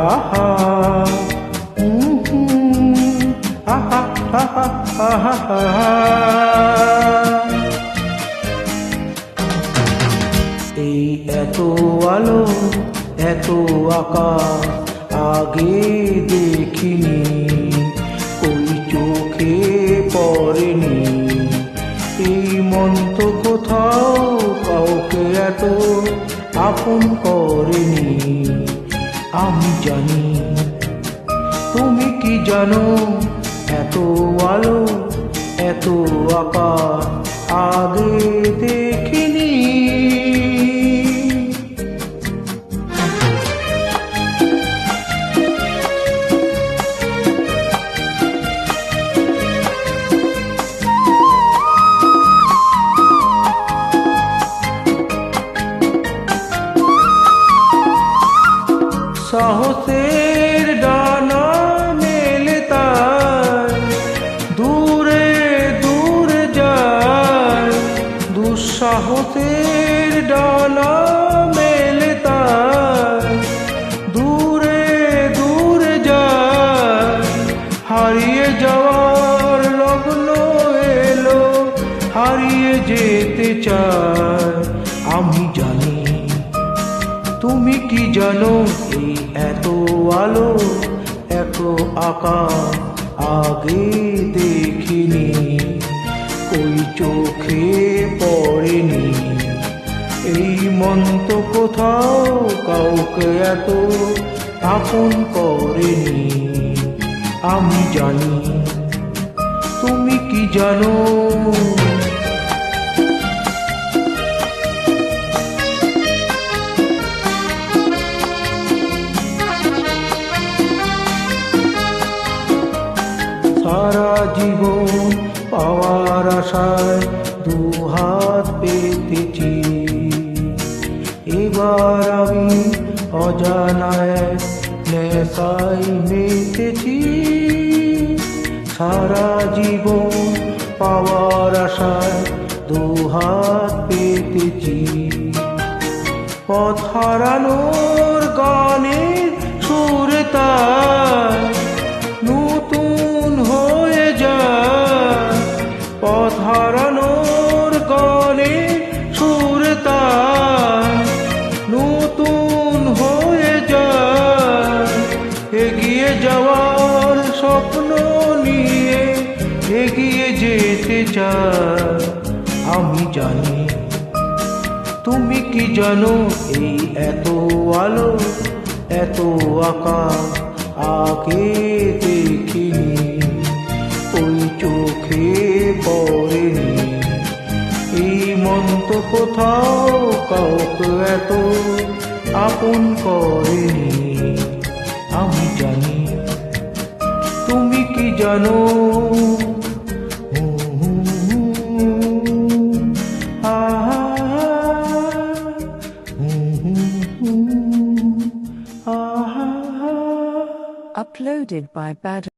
আহা আহা আহা আহা। এই এত আলো এত আকাশ আগে দেখিনি, ওই চোখে পড়েনি। এই মন তো কোথাও কাউকে এত আপন করেনি। আমি জানি তুমি কি জানো, এত আলো এত আকাশ আগে দেখিনি। সাহসের ডানা মেলে তার দূরে দূরে যায়, দুঃসাহসের ডানা মেলে তার দূরে দূরে যায়। হারিয়ে যাওয়ার লগ্ন এলো, হারিয়ে যেতে চায়। আমি জানি তুমি কি জানো, এই এত আলো এত আকাশ আগে দেখিনি, ওই চোখে পড়েনি। এই মন তো কোথাও কাউকে এত আপন করেনি। আমি জানি তুমি কি জানো। সারা জীবন পাওয়ার আশায় দুহাত পেতেছি, এবার আমি অজানায় নেশায় মেতেছি। সারা জীবন পাওয়ার আশায় দুহাত পেতেছি, পথ হারানোর গানের সুরে তার নতুন হয়ে যায়। পথ হারানোর গানে সুরে তার নতুন হয়ে যায়। এগিয়ে যাওয়ার স্বপ্ন নিয়ে এগিয়ে যেতে চায়। আমি জানি তুমি কি জানো, এই এত আলো এত আকাশ আগে দেখিনি, ওই চোখে পড়েনি। এই মন তো কোথাও কাউকে এত আপন করেনি। আমি জানি তুমি কি জানো। Uploaded by Bad